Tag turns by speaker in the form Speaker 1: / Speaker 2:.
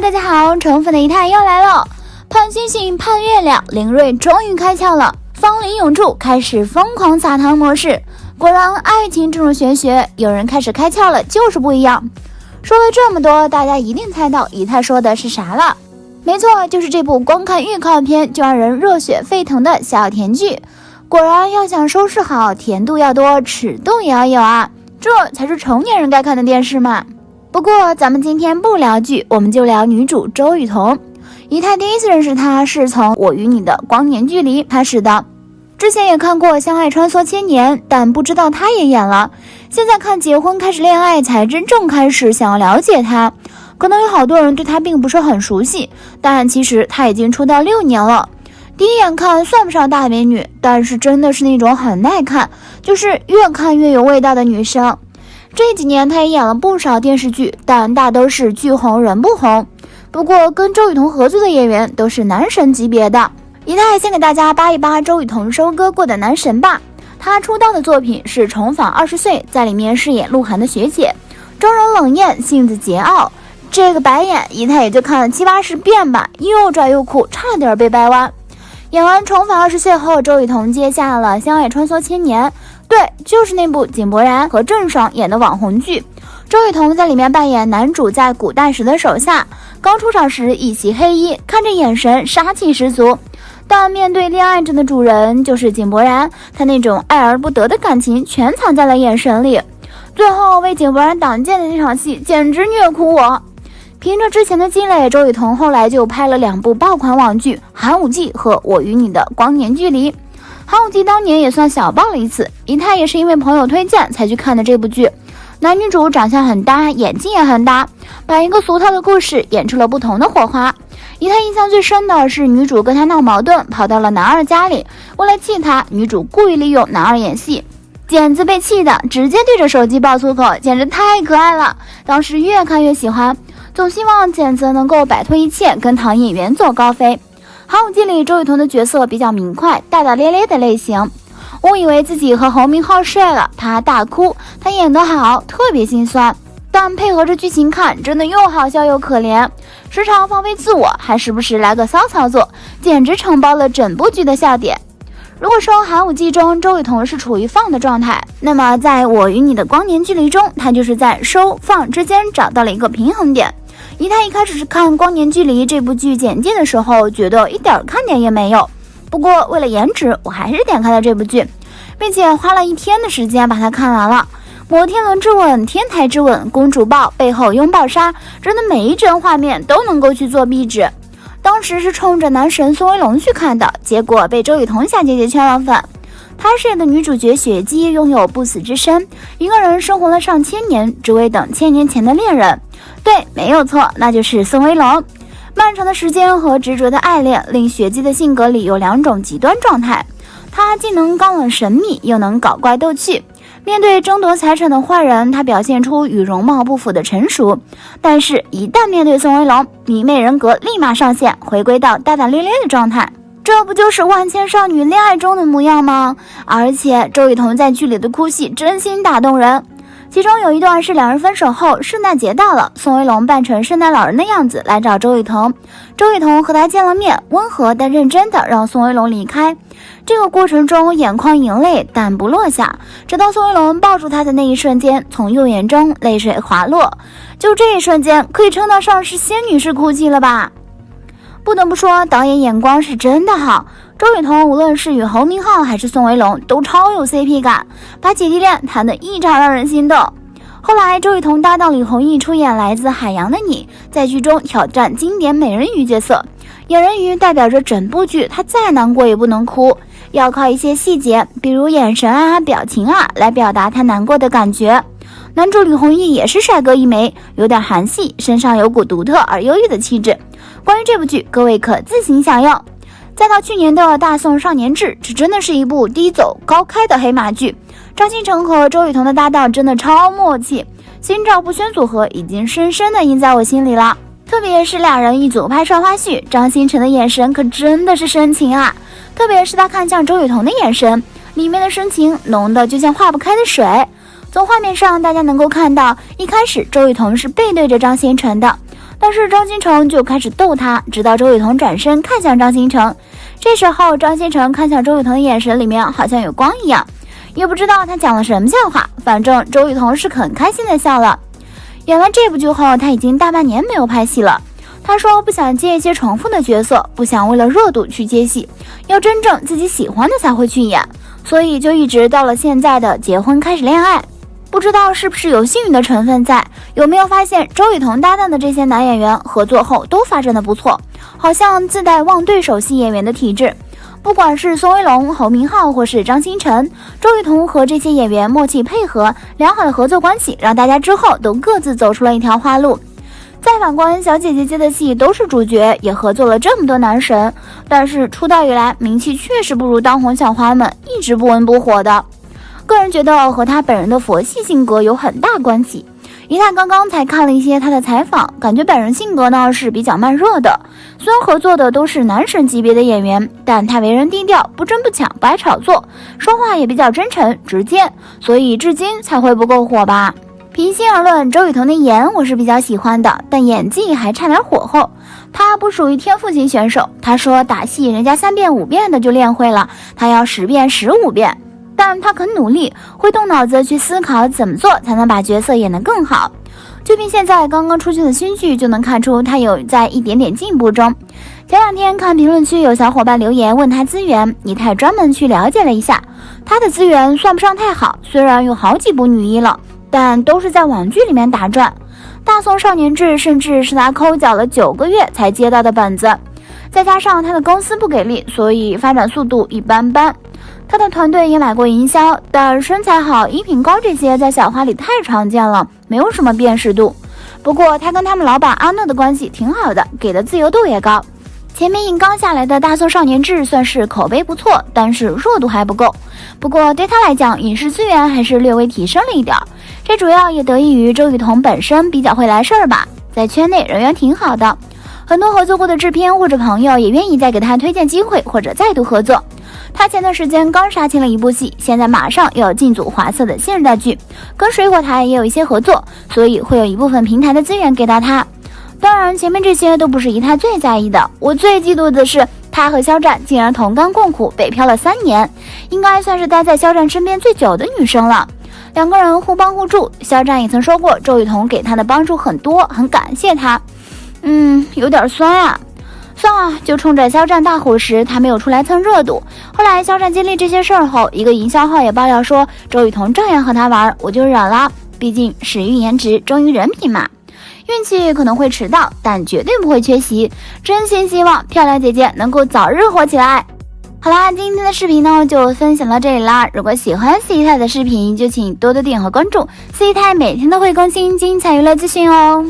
Speaker 1: 大家好，宠粉的一太又来了。盼星星盼月亮，林睿终于开窍了，芳龄永驻开始疯狂撒糖模式。果然爱情这种玄学，有人开始开窍了就是不一样。说了这么多，大家一定猜到一太说的是啥了。没错，就是这部光看预告片就让人热血沸腾的小甜剧。果然要想收视好，甜度要多，尺度也要有啊，这才是成年人该看的电视嘛。不过咱们今天不聊剧，我们就聊女主周雨彤。一太第一次认识她是从《我与你的光年距离》开始的，之前也看过《相爱穿梭千年》，但不知道她也演了。现在看结婚开始恋爱，才真正开始想要了解她。可能有好多人对她并不是很熟悉，但其实她已经出道6年了。第一眼看算不上大美女，但是真的是那种很耐看，就是越看越有味道的女生。这几年她也演了不少电视剧，但大都是剧红人不红。不过跟周雨彤合作的演员都是男神级别的。一太先给大家扒一扒周雨彤收割过的男神吧。她出道的作品是《重返20岁》，在里面饰演鹿晗的学姐，妆容冷艳，性子桀骜。这个白眼一太也就看了70-80遍吧，又拽又酷，差点被掰弯。演完《重返20岁》后，周雨彤接下了《相爱穿梭千年》，对，就是那部井柏然和郑爽演的网红剧。周雨彤在里面扮演男主在古代时的手下，刚出场时一袭黑衣，看着眼神杀气十足。但面对恋爱着的主人就是井柏然，他那种爱而不得的感情全藏在了眼神里。最后为井柏然挡箭的那场戏简直虐哭我。凭着之前的积累，周雨彤后来就拍了2部爆款网剧《寒武纪》和《我与你的光年距离》。《寒武纪》当年也算小爆了一次，一太也是因为朋友推荐才去看的这部剧。男女主长相很搭，演技也很搭，把一个俗套的故事演出了不同的火花。一太印象最深的是女主跟他闹矛盾，跑到了男二家里，为了气他，女主故意利用男二演戏。剪子被气的直接对着手机爆粗口，简直太可爱了，当时越看越喜欢，总希望剪子能够摆脱一切，跟唐寅远走高飞。寒武纪里周雨彤的角色比较明快，大大咧咧的类型。我以为自己和侯明昊睡了，他大哭，他演得好，特别心酸。但配合着剧情看，真的又好笑又可怜，时常放飞自我，还时不时来个骚操作，简直承包了整部剧的笑点。如果说寒武纪中周雨彤是处于放的状态，那么在我与你的光年距离中，她就是在收放之间找到了一个平衡点。一太一开始是看光年距离这部剧简介的时候，觉得一点看点也没有，不过为了颜值，我还是点开了这部剧，并且花了1天的时间把它看完了。摩天轮之吻、天台之吻、公主抱、背后拥抱杀，真的每一帧画面都能够去做壁纸。当时是冲着男神宋威龙去看的，结果被周雨彤小姐姐圈了粉。她饰演的女主角雪姬拥有不死之身，一个人生活了上千年，只为等1000年前的恋人。对，没有错，那就是宋威龙。漫长的时间和执着的爱恋，令雪姬的性格里有2种极端状态。她既能高冷神秘，又能搞怪逗趣。面对争夺财产的坏人，她表现出与容貌不符的成熟，但是一旦面对宋威龙，迷妹人格立马上线，回归到大大咧咧的状态。这不就是万千少女恋爱中的模样吗？而且周雨彤在剧里的哭戏真心打动人。其中有一段是2人分手后，圣诞节到了，宋威龙扮成圣诞老人的样子来找周雨彤，周雨彤和他见了面，温和但认真的让宋威龙离开。这个过程中眼眶盈泪，但不落下，直到宋威龙抱住他的那一瞬间，从右眼中泪水滑落，就这一瞬间可以称得上是仙女式哭泣了吧。不得不说，导演眼光是真的好，周雨彤无论是与侯明昊还是宋威龙都超有 CP 感，把姐弟恋谈得异常让人心动。后来周雨彤搭档李弘毅出演来自海洋的你，在剧中挑战经典美人鱼角色，美人鱼代表着整部剧她再难过也不能哭，要靠一些细节，比如眼神啊、表情啊来表达她难过的感觉。男主李弘毅也是帅哥一枚，有点韩系，身上有股独特而忧郁的气质。关于这部剧，各位可自行享用。再到去年的大宋少年志，这真的是一部低走高开的黑马剧。张新成和周雨彤的搭档真的超默契，心照不宣组合已经深深的印在我心里了。特别是2人一组拍摄花絮，张新成的眼神可真的是深情啊，特别是他看向周雨彤的眼神，里面的深情浓的就像化不开的水。从画面上大家能够看到，一开始周雨彤是背对着张新成的，但是张新成就开始逗他，直到周雨彤转身看向张新成。这时候张新成看向周雨彤的眼神里面好像有光一样，也不知道他讲了什么笑话，反正周雨彤是很开心的笑了。演完这部剧后，他已经大半年没有拍戏了。他说不想接一些重复的角色，不想为了热度去接戏，要真正自己喜欢的才会去演，所以就一直到了现在的结婚开始恋爱。不知道是不是有幸运的成分在，有没有发现周雨彤搭档的这些男演员合作后都发展的不错，好像自带望对手戏演员的体质。不管是宋威龙、侯明昊或是张新成，周雨彤和这些演员默契配合，良好的合作关系让大家之后都各自走出了一条花路。再反观小姐姐接的戏都是主角，也合作了这么多男神，但是出道以来名气确实不如当红小花们，一直不温不火的。个人觉得和他本人的佛系性格有很大关系。一泰刚刚才看了一些他的采访，感觉本人性格呢是比较慢热的。虽然合作的都是男神级别的演员，但他为人低调，不争不抢，不爱炒作，说话也比较真诚直接，所以至今才会不够火吧。平心而论，周雨彤的颜我是比较喜欢的，但演技还差点火候。他不属于天赋型选手，他说打戏人家3遍5遍的就练会了，他要10遍15遍。但他肯努力，会动脑子去思考怎么做才能把角色演得更好。就凭现在刚刚出去的新剧就能看出他有在一点点进步中。前2天看评论区有小伙伴留言问他资源，一泰专门去了解了一下，他的资源算不上太好，虽然有好几部女一了，但都是在网剧里面打转。大宋少年志甚至是他抠脚了9个月才接到的本子，再加上他的公司不给力，所以发展速度一般般。他的团队也买过营销，但身材好、衣品高这些在小花里太常见了，没有什么辨识度。不过他跟他们老板阿诺的关系挺好的，给的自由度也高。前面硬刚下来的大宋少年志算是口碑不错，但是热度还不够。不过对他来讲，影视资源还是略微提升了一点，这主要也得益于周雨彤本身比较会来事儿吧，在圈内人缘挺好的，很多合作过的制片或者朋友也愿意再给他推荐机会或者再度合作。他前段时间刚杀青了一部戏，现在马上又要进组华策的现代剧，跟水果台也有一些合作，所以会有一部分平台的资源给到他。当然前面这些都不是一泰最在意的，我最嫉妒的是他和肖战竟然同甘共苦北漂了3年，应该算是待在肖战身边最久的女生了。2个人互帮互助，肖战也曾说过周雨彤给他的帮助很多，很感谢他。有点酸啊。算了，就冲着肖战大火时他没有出来蹭热度，后来肖战经历这些事儿后，一个营销号也爆料说周雨彤照样和他玩，我就忍了，毕竟始于颜值忠于人品嘛。运气可能会迟到，但绝对不会缺席，真心希望漂亮姐姐能够早日火起来。好啦，今天的视频呢就分享到这里啦，如果喜欢四姨太的视频就请多多点和关注，四姨太每天都会更新精彩娱乐资讯哦。